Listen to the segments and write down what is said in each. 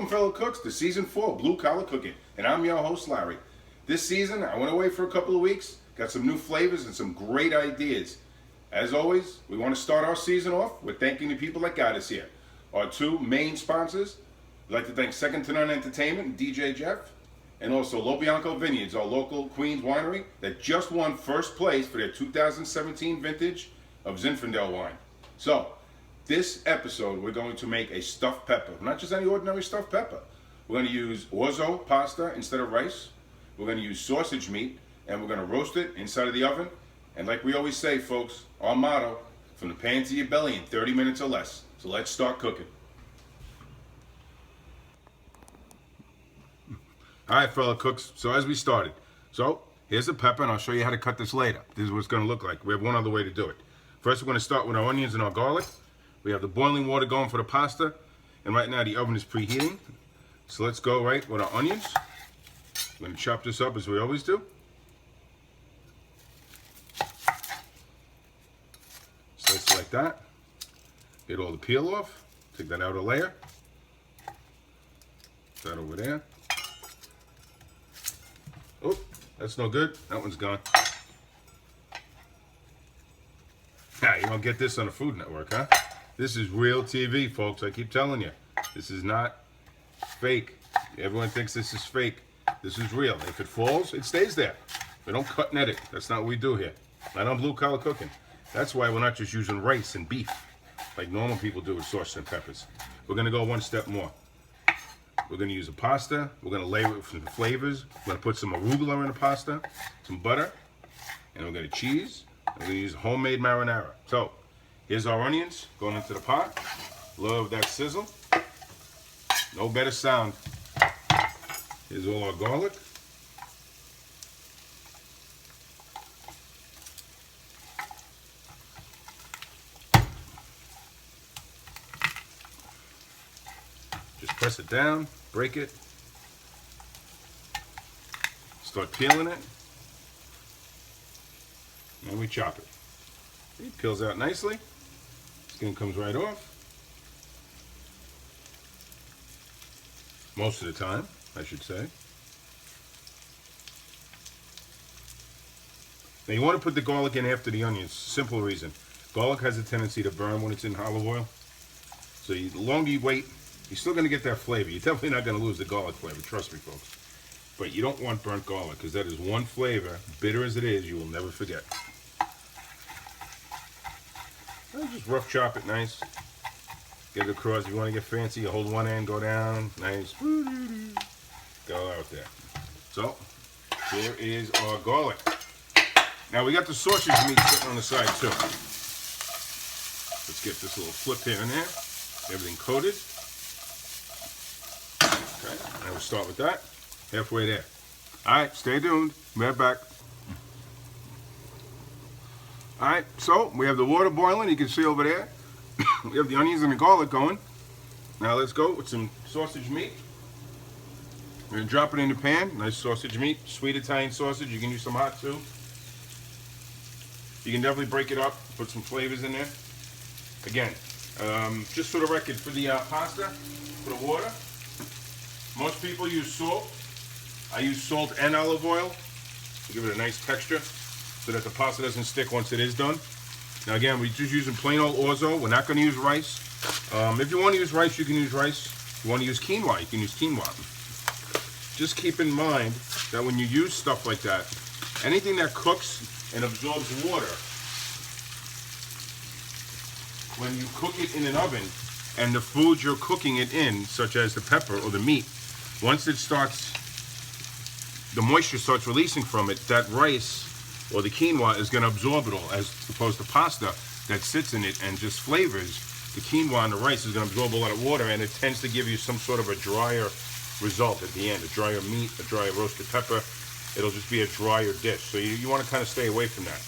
Welcome, fellow cooks, to Season 4 Blue Collar Cooking, and I'm your host, Larry. This season, I went away for a couple of weeks, got some new flavors and some great ideas. As always, we want to start our season off with thanking the people that got us here. Our two main sponsors, we'd like to thank Second to None Entertainment and DJ Jeff, and also Lo Bianco Vineyards, our local Queens winery that just won first place for their 2017 vintage of Zinfandel wine. So, this episode, we're going to make a stuffed pepper. Not just any ordinary stuffed pepper. We're going to use Orzo pasta instead of rice. We're going to use sausage meat, and we're going to roast it inside of the oven. And like we always say, folks, our motto, from the pan to your belly in 30 minutes or less. So let's start cooking. All right, fellow cooks, so as we started. So, here's the pepper, and I'll show you how to cut this later. This is what it's going to look like. We have one other way to do it. First, we're going to start with our onions and our garlic. We have the boiling water going for the pasta, and right now the oven is preheating. So let's go right with our onions. We're going to chop this up as we always do. Slice it like that. Get all the peel off. Take that outer layer. Put that over there. Oh, that's no good. That one's gone. Ah, you don't get this on the Food Network, huh? This is real TV, folks. I keep telling you. This is not fake. Everyone thinks this is fake. This is real. If it falls, it stays there. We don't cut and edit. That's not what we do here. Not on Blue Collar Cooking. That's why we're not just using rice and beef like normal people do with sauce and peppers. We're going to go one step more. We're going to use a pasta. We're going to layer it with some flavors. We're going to put some arugula in the pasta, some butter, and we're going to cheese. We're going to use homemade marinara. So, here's our onions going into the pot. Love that sizzle. No better sound. Here's all our garlic. Just press it down, break it. Start peeling it. And we chop it. It peels out nicely. Skin comes right off. Most of the time, I should say. Now you want to put the garlic in after the onions. Simple reason. Garlic has a tendency to burn when it's in olive oil. So the longer you wait, you're still going to get that flavor. You're definitely not going to lose the garlic flavor. Trust me, folks. But you don't want burnt garlic because that is one flavor, bitter as it is, you will never forget. Just rough chop it nice. Get it across. If you want to get fancy, you hold one end, go down. Nice. Go out there. So, here is our garlic. Now, we got the sausage meat sitting on the side, too. Let's get this little flip here and there. Everything coated. Okay, now we'll start with that. Halfway there. All right, stay tuned. Be right back. All right, so we have the water boiling. You can see over there. We have the onions and the garlic going. Now let's go with some sausage meat. We're going to drop it in the pan. Nice sausage meat. Sweet Italian sausage. You can use some hot too. You can definitely break it up. Put some flavors in there. Again, just for the record, for the pasta, for the water, most people use salt. I use salt and olive oil to give it a nice texture so that the pasta doesn't stick once it is done. Now again, we're just using plain old Orzo. We're not going to use rice. If you want to use rice, you can use rice. If you want to use quinoa, you can use quinoa. Just keep in mind that when you use stuff like that, anything that cooks and absorbs water, when you cook it in an oven, and the food you're cooking it in, such as the pepper or the meat, once it starts, the moisture starts releasing from it, that rice or the quinoa is going to absorb it all, as opposed to pasta that sits in it and just flavors. The quinoa and the rice is going to absorb a lot of water, and it tends to give you some sort of a drier result at the end, a drier meat, a drier roasted pepper. It'll just be a drier dish. So you want to kind of stay away from that.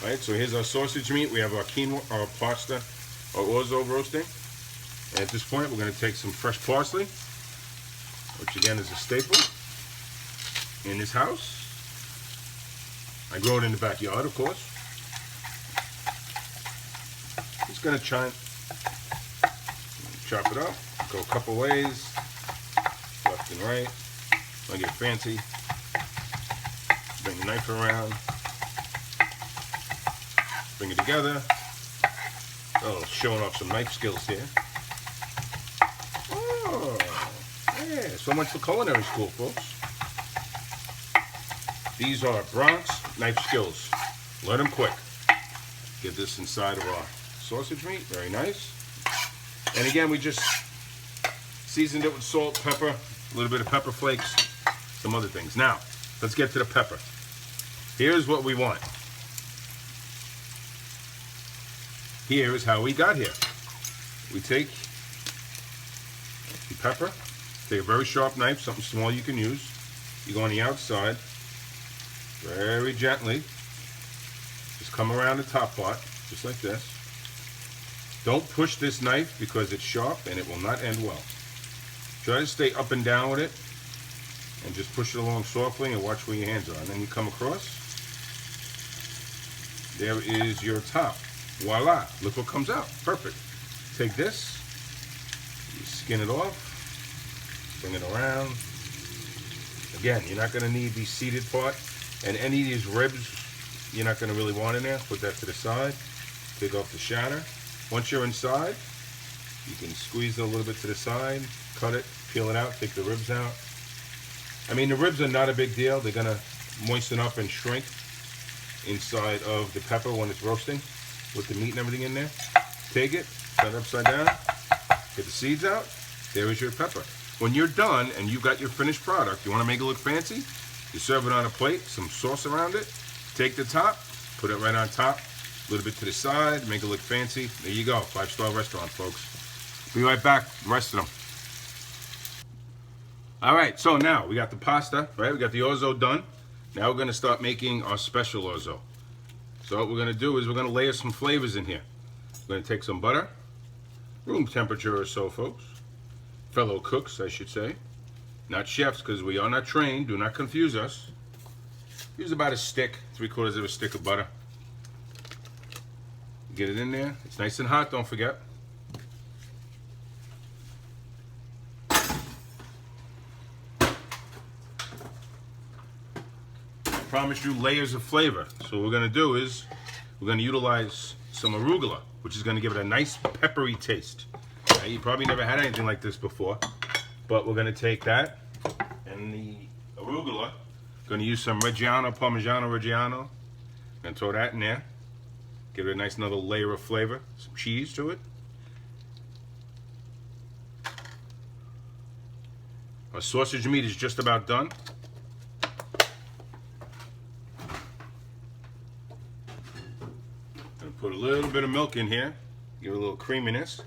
All right, so here's our sausage meat. We have our quinoa, our pasta, our orzo roasting. And at this point, we're going to take some fresh parsley, which again is a staple in this house. I grow it in the backyard, of course. Just going to chop it up, go a couple ways. and right. Want to get fancy? Bring the knife around. Bring it together. Oh, showing off some knife skills here. Oh, yeah. So much for culinary school, folks. These are Bronx knife skills. Learn them quick. Get this inside of our sausage meat. Very nice. And again, we just seasoned it with salt, pepper, a little bit of pepper flakes, some other things. Now, let's get to the pepper. Here's what we want. Here is how we got here. We take the pepper, take a very sharp knife, something small you can use. You go on the outside, very gently. Just come around the top part, just like this. Don't push this knife because it's sharp and it will not end well. Try to stay up and down with it and just push it along softly and watch where your hands are. And then you come across. There is your top. Voila, look what comes out. Perfect. Take this, you skin it off, bring it around. Again, you're not going to need the seeded part, and any of these ribs you're not going to really want in there. Put that to the side, take off the shatter. Once you're inside, you can squeeze it a little bit to the side, cut it, peel it out, take the ribs out. I mean, the ribs are not a big deal. They're going to moisten up and shrink inside of the pepper when it's roasting, with the meat and everything in there. Take it, turn it upside down, get the seeds out. There is your pepper. When you're done and you've got your finished product, you want to make it look fancy, you serve it on a plate, some sauce around it, take the top, put it right on top, a little bit to the side, make it look fancy. There you go, 5-star restaurant, folks. Be right back, the rest of them. All right, so now we got the pasta, right? We got the orzo done. Now we're gonna start making our special orzo. So what we're going to do is we're going to layer some flavors in here. We're going to take some butter, room temperature or so, folks. Fellow cooks, I should say. Not chefs, because we are not trained. Do not confuse us. Use about a stick, 3/4 of a stick of butter. Get it in there. It's nice and hot, don't forget. Promise you layers of flavor. So what we're going to do is we're going to utilize some arugala, which is going to give it a nice peppery taste. Now, you probably never had anything like this before, but we're going to take that and the arugala. Going to use some Reggiano, Parmigiano Reggiano, and throw that in there. Give it a nice another layer of flavor. Some cheese to it. Our sausage meat is just about done. Put a little bit of milk in here, give it a little creaminess.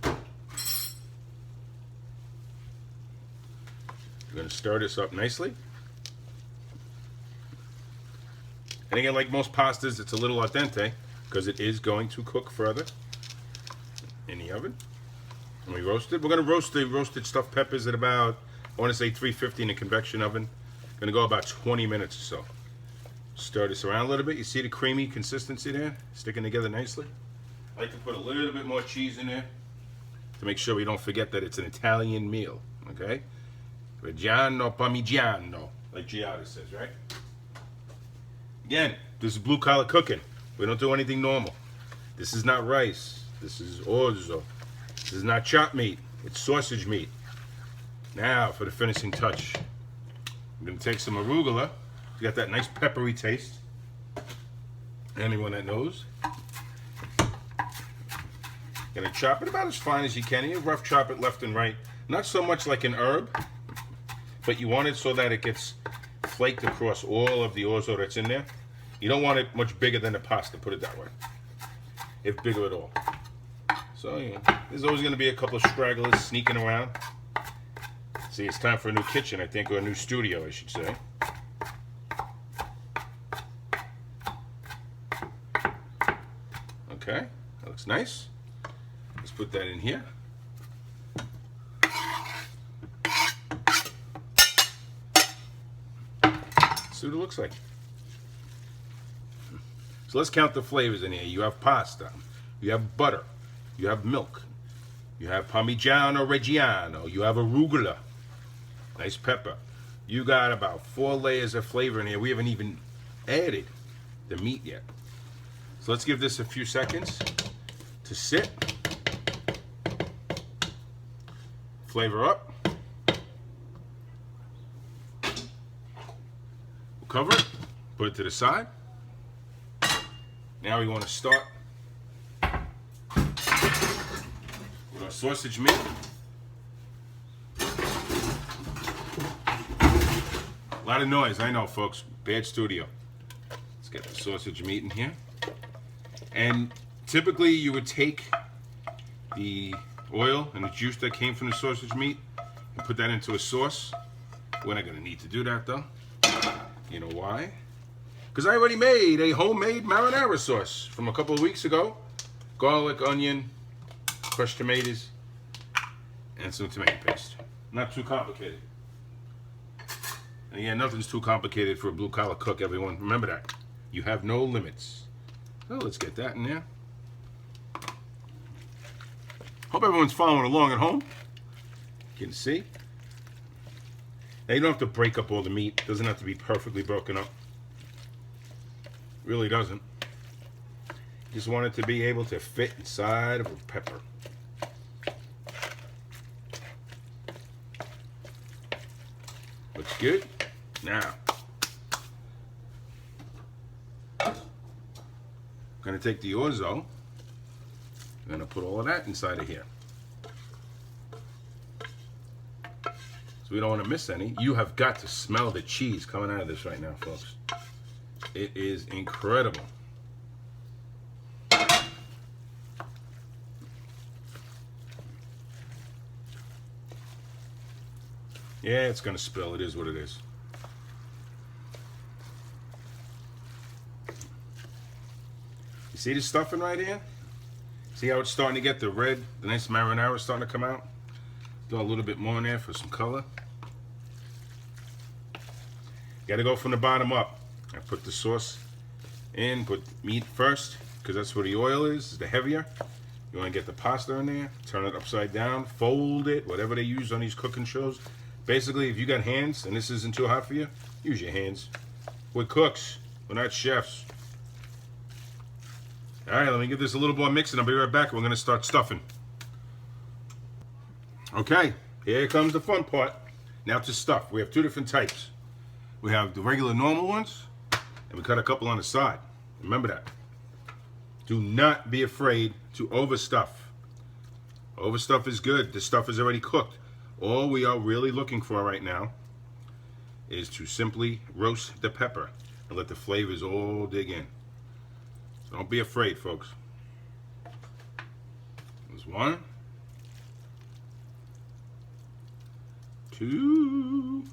We're going to stir this up nicely. And again, like most pastas, it's a little al dente because it is going to cook further in the oven. And we roast it. We're going to roast the roasted stuffed peppers at about, I want to say 350 in a convection oven. Going to go about 20 minutes or so. Stir this around a little bit. You see the creamy consistency there? Sticking together nicely. I like to put a little bit more cheese in there to make sure we don't forget that it's an Italian meal, okay? Reggiano Parmigiano, like Giada says, right? Again, this is blue-collar cooking. We don't do anything normal. This is not rice. This is orzo. This is not chopped meat. It's sausage meat. Now, for the finishing touch. I'm going to take some arugala. You got that nice peppery taste. Anyone that knows. Gonna chop it about as fine as you can. You rough chop it left and right. Not so much like an herb, but you want it so that it gets flaked across all of the orzo that's in there. You don't want it much bigger than the pasta, put it that way. If bigger at all. So, yeah, there's always gonna be a couple of stragglers sneaking around. See, it's time for a new kitchen, I think, or a new studio, I should say. Okay, that looks nice. Let's put that in here. See what it looks like. So let's count the flavors in here. You have pasta, you have butter, you have milk, You have Parmigiano Reggiano. You have arugula. Nice pepper. You got about 4 layers of flavor in here. We haven't even added the meat yet. So let's give this a few seconds to sit. Flavor up. We'll cover it. Put it to the side. Now we want to start with our sausage meat. A lot of noise, I know, folks. Bad studio. Let's get the sausage meat in here. And typically you would take the oil and the juice that came from the sausage meat and put that into a sauce. We're not going to need to do that though. You know why? Because I already made a homemade marinara sauce from a couple of weeks ago. Garlic, onion, crushed tomatoes, and some tomato paste. Not too complicated. And yeah, nothing's too complicated for a blue-collar cook, everyone. Remember that. You have no limits. So let's get that in there. Hope everyone's following along at home. You can see. Now you don't have to break up all the meat. It doesn't have to be perfectly broken up. Really doesn't. Just want it to be able to fit inside of a pepper. Looks good. Now, I'm going to take the Orzo. I'm going to put all of that inside of here. So we don't want to miss any. You have got to smell the cheese coming out of this right now, folks. It is incredible. Yeah, it's going to spill. It is what it is. You see the stuffing right here? See how it's starting to get the red, the nice marinara starting to come out? Throw a little bit more in there for some color. Got to go from the bottom up. I put the sauce in, put meat first, because that's where the oil is, the heavier. You want to get the pasta in there, turn it upside down, fold it, whatever they use on these cooking shows. Basically, if you got hands and this isn't too hot for you, use your hands. We're cooks, we're not chefs. All right, let me give this a little more mix and I'll be right back. We're going to start stuffing. Okay, here comes the fun part. Now to stuff. We have 2 different types. We have the regular normal ones, and we cut a couple on the side. Remember that. Do not be afraid to overstuff. Overstuff is good. The stuff is already cooked. All we are really looking for right now is to simply roast the pepper and let the flavors all dig in. So don't be afraid, folks. There's 1, 2.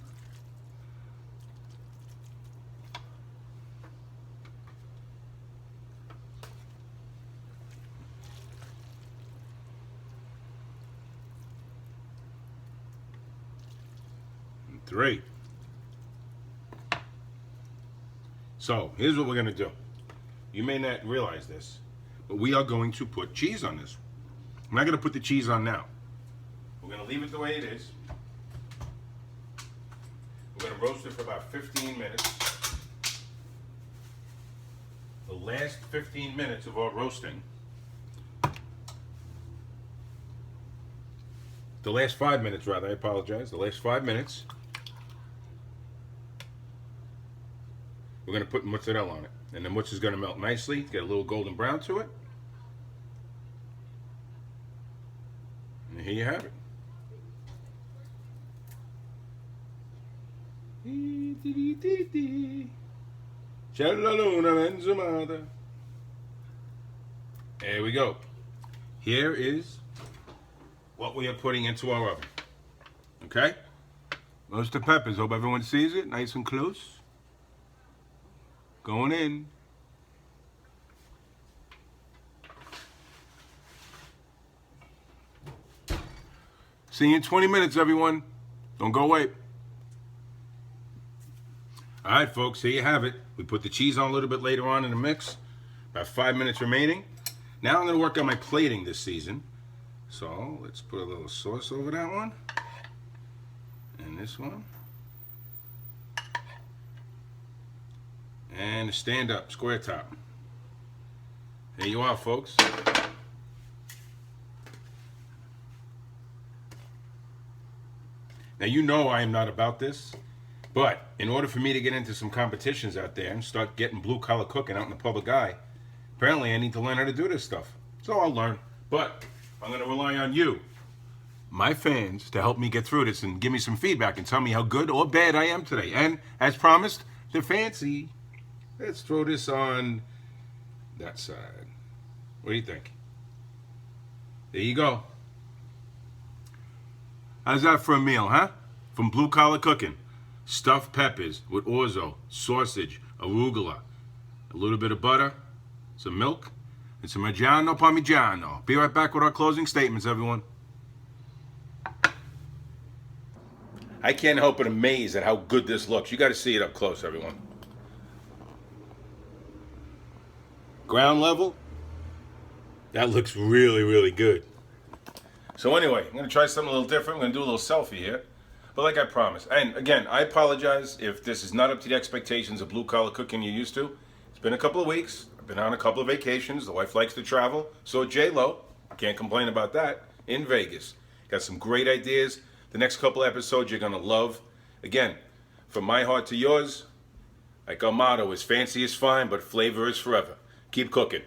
3. So here's what we're going to do. You may not realize this, but we are going to put cheese on this. I'm not going to put the cheese on now. We're going to leave it the way it is. We're going to roast it for about 15 minutes. The last 15 minutes of our roasting, the last 5 minutes rather, I apologize, the last 5 minutes, we're going to put mozzarella on it. And the mozzarella is going to melt nicely, get a little golden brown to it. And here you have it. There we go. Here is what we are putting into our oven. Okay? Roasted peppers. Hope everyone sees it. Nice and close. Going in. See you in 20 minutes, everyone. Don't go away. All right, folks, here you have it. We put the cheese on a little bit later on in the mix. About 5 minutes remaining. Now I'm going to work on my plating this season. So let's put a little sauce over that one. And this one. And a stand up, square top. There you are, folks. Now you know I am not about this, but in order for me to get into some competitions out there and start getting blue collar cooking out in the public eye, apparently I need to learn how to do this stuff. So I'll learn. But I'm going to rely on you, my fans, to help me get through this and give me some feedback and tell me how good or bad I am today. And as promised, the fancy. Let's throw this on that side. What do you think? There you go. How's that for a meal, huh? From Blue Collar Cooking. Stuffed peppers with orzo, sausage, arugula, a little bit of butter, some milk, and some Reggiano Parmigiano. Be right back with our closing statements, everyone. I can't help but amaze at how good this looks. You got to see it up close, everyone. Ground level, that looks really, really good. So anyway, I'm going to try something a little different. I'm going to do a little selfie here. But like I promised, and again, I apologize if this is not up to the expectations of blue collar cooking you're used to. It's been a couple of weeks. I've been on a couple of vacations. The wife likes to travel. So J-Lo, can't complain about that, in Vegas. Got some great ideas. The next couple of episodes you're going to love. Again, from my heart to yours, like our motto is fancy is fine, but flavor is forever. Keep cooking.